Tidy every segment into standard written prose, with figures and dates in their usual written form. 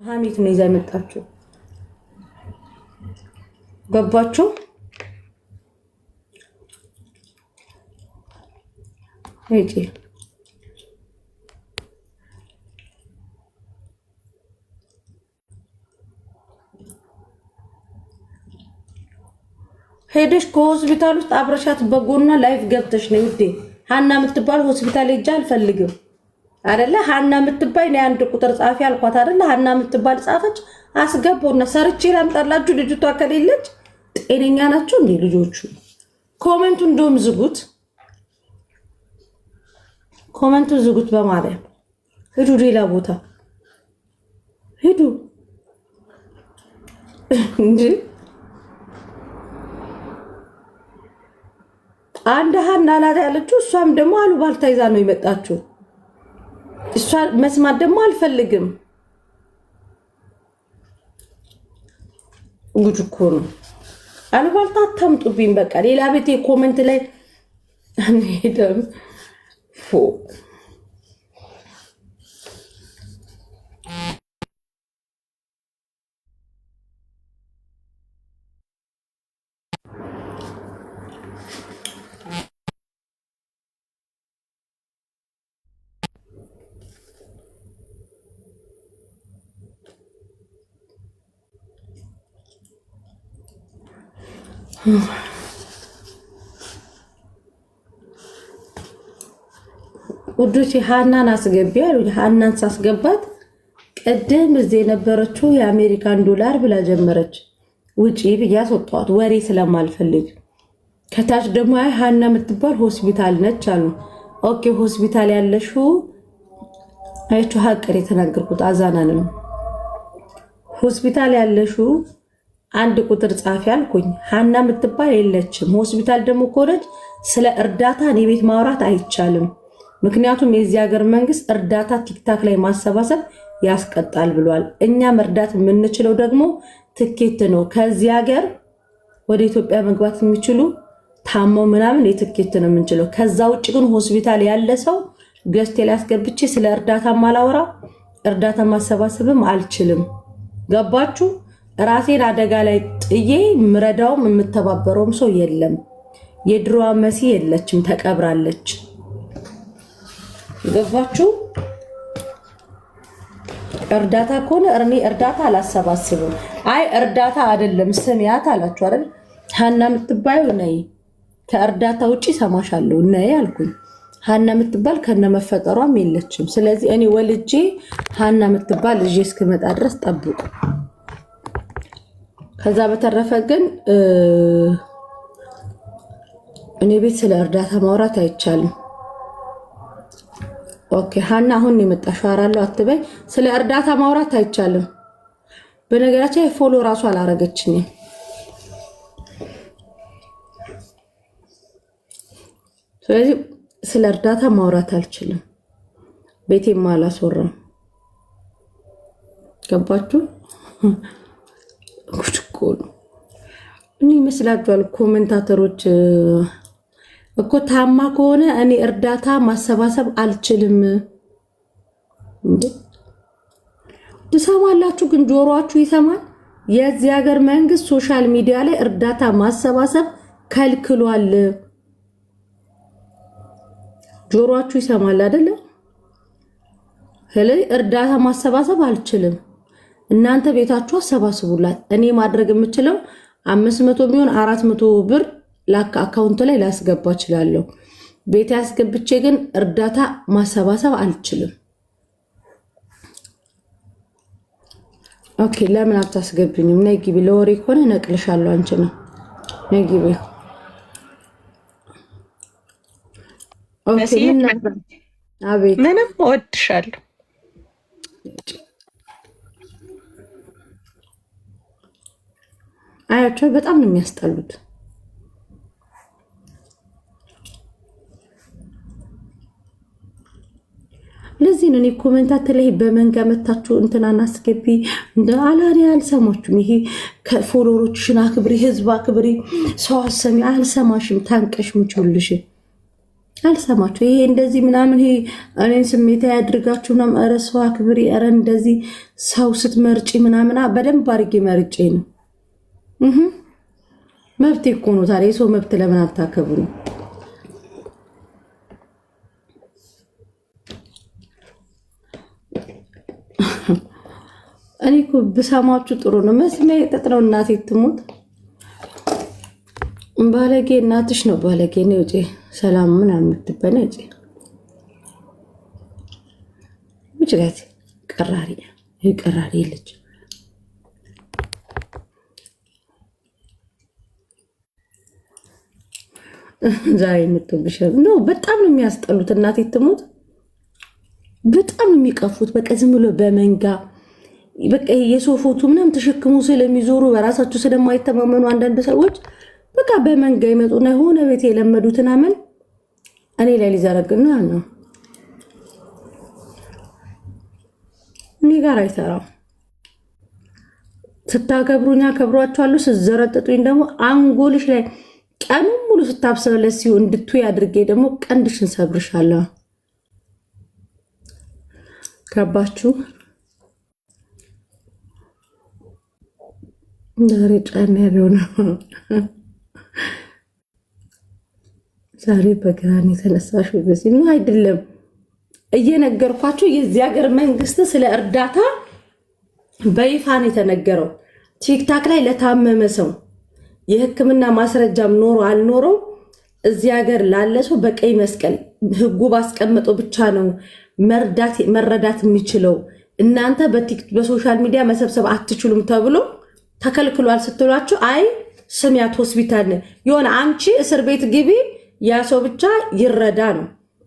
ሀሚት ነው ይዛ የመጣችው። ገባችሁ? እጪ ሄደሽ ከሆስፒታል ውስጥ አብረሻት በጎና ላይፍ ገብተሽ ነው ውዴ። ሀና የምትባል ሆስፒታል ሄጄ አልፈልግም አይደለ? ሀና የምትባል ነው አንድ ቁጥር ጻፊ አልኳት አይደለ? ሀና የምትባል ጻፈች። አስገቡና ሰርቼ ላምጣላችሁ። ልጅቷ ከሌለች ጤነኛ ናቸው እንዴ ልጆቹ? ኮሜንቱን እንደውም ዝጉት፣ ኮሜንቱን ዝጉት። በማርያም ሂዱ፣ ሌላ ቦታ ሂዱ እንጂ አንድ ሀና ናት ያለችው። እሷም ደግሞ አሉባልታ ይዛ ነው የመጣችው። እሷ መስማት ደግሞ አልፈልግም። ጉድ እኮ ነው። አሉባልታ አታምጡብኝ። በቃ ሌላ ቤቴ ኮሜንት ላይ አንሄድም። ውዶች ሀናን አስገቢ አሉ። ሀናን ሳስገባት ቀደም እዚህ የነበረችው የአሜሪካን ዶላር ብላ ጀመረች። ውጪ ብዬ አስወጣኋት ወሬ ስለማልፈልግ። ከታች ደግሞ አይ ሀና የምትባል ሆስፒታል ነች አሉ። ኦኬ ሆስፒታል ያለሽው አይቹ ሀቅር የተናገርኩት አዛናንም ሆስፒታል ያለሽው አንድ ቁጥር ጻፊ አልኩኝ። ሀና የምትባል የለችም። ሆስፒታል ደግሞ ኮረጅ ስለ እርዳታ እኔ ቤት ማውራት አይቻልም። ምክንያቱም የዚህ ሀገር መንግስት እርዳታ ቲክታክ ላይ ማሰባሰብ ያስቀጣል ብሏል። እኛ መርዳት የምንችለው ደግሞ ትኬት ነው። ከዚህ ሀገር ወደ ኢትዮጵያ መግባት የሚችሉ ታመው ምናምን የትኬት ነው የምንችለው። ከዛ ውጭ ግን ሆስፒታል ያለ ሰው ገዝቴ ላይ አስገብቼ ስለ እርዳታ ማላወራ እርዳታ ማሰባሰብም አልችልም። ገባችሁ? ራሴን አደጋ ላይ ጥዬ ምረዳውም የምተባበረውም ሰው የለም። የድሮዋ መሲ የለችም፣ ተቀብራለች። ገባችሁ? እርዳታ ከሆነ እኔ እርዳታ አላሰባስብም። አይ እርዳታ አይደለም ስሚያት አላችሁ አይደል? ሀና የምትባዩ ነይ፣ ከእርዳታ ውጪ ሰማሻለሁ ነይ አልኩኝ። ሀና የምትባል ከነመፈጠሯም የለችም። ስለዚህ እኔ ወልጄ ሀና የምትባል ልጄ እስክመጣ ድረስ ጠብቁ። ከዛ በተረፈ ግን እኔ ቤት ስለ እርዳታ ማውራት አይቻልም። ኦኬ ሀና አሁን የመጣሽው አራለው አትበይ። ስለ እርዳታ ማውራት አይቻልም። በነገራችን ፎሎ ራሱ አላረገችኝም። ስለዚህ ስለ እርዳታ ማውራት አልችልም። ቤቴም አላስወራም። ገባችሁ? ጉድ እኮ ነው። እኔ ይመስላችኋል ኮሜንታተሮች እኮ ታማ ከሆነ እኔ እርዳታ ማሰባሰብ አልችልም እንዴ? ትሰማላችሁ ግን ጆሮአችሁ ይሰማል። የዚህ ሀገር መንግስት ሶሻል ሚዲያ ላይ እርዳታ ማሰባሰብ ከልክሏል። ጆሮአችሁ ይሰማል አይደለ? ስለዚህ እርዳታ ማሰባሰብ አልችልም። እናንተ ቤታችሁ አሰባስቡላት። እኔ ማድረግ የምችለው 500 ቢሆን 400 ብር አካውንት ላይ ላስገባ እችላለሁ። ቤት ያስገብቼ ግን እርዳታ ማሰባሰብ አልችልም። ኦኬ ለምን አታስገብኝም? ነይ ግቢ። ለወሬ ከሆነ ነቅልሻለሁ። አንቺ ነው ነይ ግቢ። ኦኬ አቤት። ምንም እወድሻለሁ። አያቸው በጣም ነው የሚያስጠሉት። ለዚህ ነው እኔ ኮሜንታተር ላይ በመንጋ መታችሁ እንትናና አስገቢ እንደ አላሪ አልሰማችሁም። ይሄ ከፎሎወሮችሽን አክብሪ፣ ህዝብ አክብሪ፣ ሰው አሰሚ አልሰማሽም። ታንቀሽ ሙችልሽ አልሰማችሁ። ይሄ እንደዚህ ምናምን ይሄ እኔን ስሜት ያድርጋችሁ ምናምን። ኧረ ሰው አክብሪ። ኧረ እንደዚህ ሰው ስትመርጪ ምናምን በደንብ አድርጌ መርጬ ነው። መብት እኮ ነው። ታዲያ የሰው መብት ለምን አታከብሩ? እኔ እኮ ብሰማችሁ ጥሩ ነው። መስሚያ የጠጥ ነው። እናቴ ትሙት። ባለጌ እናትሽ ነው ባለጌ ነው። እጪ ሰላም ምን አምትበነ እጪ ውጭት ቀራሪ ይቀራሪ ልጅ ዛሬ የምትብሸው ነው። በጣም ነው የሚያስጠሉት። እናቴ ትሙት። በጣም የሚቀፉት በቃ ዝም ብሎ በመንጋ በቃ የሰው ፎቶ ምናምን ተሸክሙ ስለሚዞሩ በራሳቸው ስለማይተማመኑ አንዳንድ ሰዎች በቃ በመንጋ ይመጡና የሆነ ቤት የለመዱትን አመል እኔ ላይ ሊዘረግና ነው። እኔ ጋር አይሰራም። ስታከብሩኛ ከብሯቸዋለሁ፣ ስትዘረጥጡኝ ደግሞ አንጎልሽ ላይ ቀኑን ሙሉ ስታብሰለስ ሲሆን እንድትይ አድርጌ ደግሞ ቀንድሽን ሰብርሻለሁ። ገባችሁ? ዛሬ ጫና ያለው ነው። ዛሬ በግራን የተነሳሽ በዚህ ነው አይደለም። እየነገርኳችሁ የዚህ ሀገር መንግስት ስለ እርዳታ በይፋን የተነገረው ቲክታክ ላይ ለታመመ ሰው የሕክምና ማስረጃም ኖሮ አልኖረው እዚህ ሀገር ላለ ሰው በቀይ መስቀል ህጉ ባስቀመጠው ብቻ ነው መረዳት የሚችለው። እናንተ በሶሻል ሚዲያ መሰብሰብ አትችሉም ተብሎ ተከልክሏል ስትሏቸው አይ ስሚያት ሆስፒታል የሆነ አንቺ እስር ቤት ግቢ ያ ሰው ብቻ ይረዳ ነው።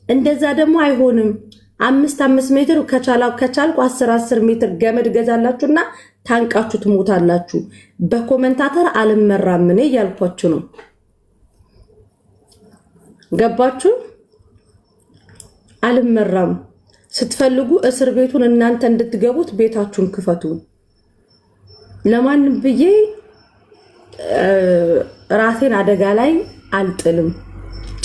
እንደዛ ደግሞ አይሆንም። 5 ሜትር ከቻልኩ 10 ሜትር ገመድ ገዛላችሁና ታንቃችሁ ትሞታላችሁ። በኮመንታተር አልመራም እኔ እያልኳችሁ ነው። ገባችሁ? አልመራም። ስትፈልጉ እስር ቤቱን እናንተ እንድትገቡት ቤታችሁን ክፈቱ። ለማንም ብዬ ራሴን አደጋ ላይ አልጥልም።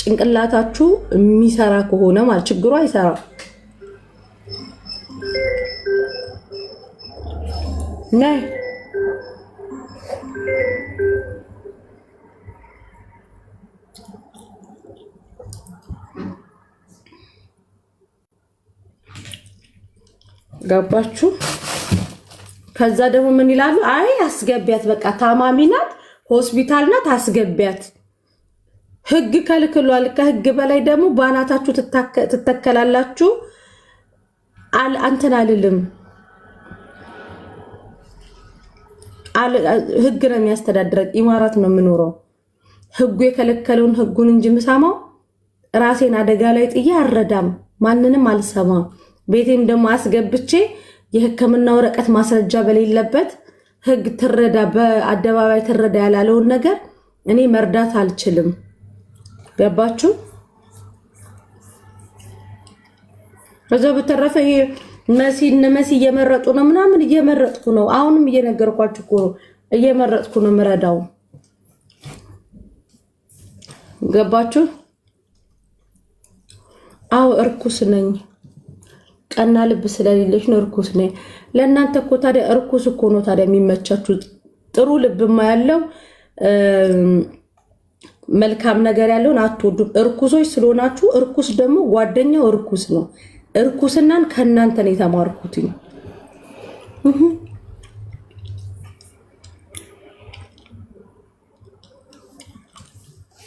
ጭንቅላታችሁ የሚሰራ ከሆነ ማለት ችግሩ አይሰራም። ነይ ገባችሁ? ከዛ ደግሞ ምን ይላሉ? አይ አስገቢያት፣ በቃ ታማሚ ናት፣ ሆስፒታል ናት፣ አስገቢያት። ህግ ከልክሏል። ከህግ በላይ ደግሞ ባናታችሁ ትተከላላችሁ። አንተን አልልም። ህግ ነው የሚያስተዳድረን። ኢማራት ነው የምኖረው። ህጉ የከለከለውን ህጉን እንጂ ምሳማው ራሴን አደጋ ላይ ጥዬ አልረዳም። ማንንም አልሰማም። ቤቴም ደግሞ አስገብቼ የህክምና ወረቀት ማስረጃ በሌለበት ህግ ትረዳ በአደባባይ ትረዳ ያላለውን ነገር እኔ መርዳት አልችልም። ገባችሁ? ከዛ በተረፈ ይሄ መሲ እየመረጡ ነው ምናምን እየመረጥኩ ነው። አሁንም እየነገርኳችሁ እኮ እየመረጥኩ ነው ምረዳው። ገባችሁ? አዎ እርኩስ ነኝ። ቀና ልብ ስለሌለሽ ነው እርኩስ ነኝ። ለእናንተ እኮ ታዲያ እርኩስ እኮ ነው ታዲያ የሚመቻችሁ። ጥሩ ልብማ ያለው መልካም ነገር ያለውን አትወዱም። እርኩሶች ስለሆናችሁ፣ እርኩስ ደግሞ ጓደኛው እርኩስ ነው። እርኩስናን ከእናንተ ነው የተማርኩት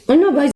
እና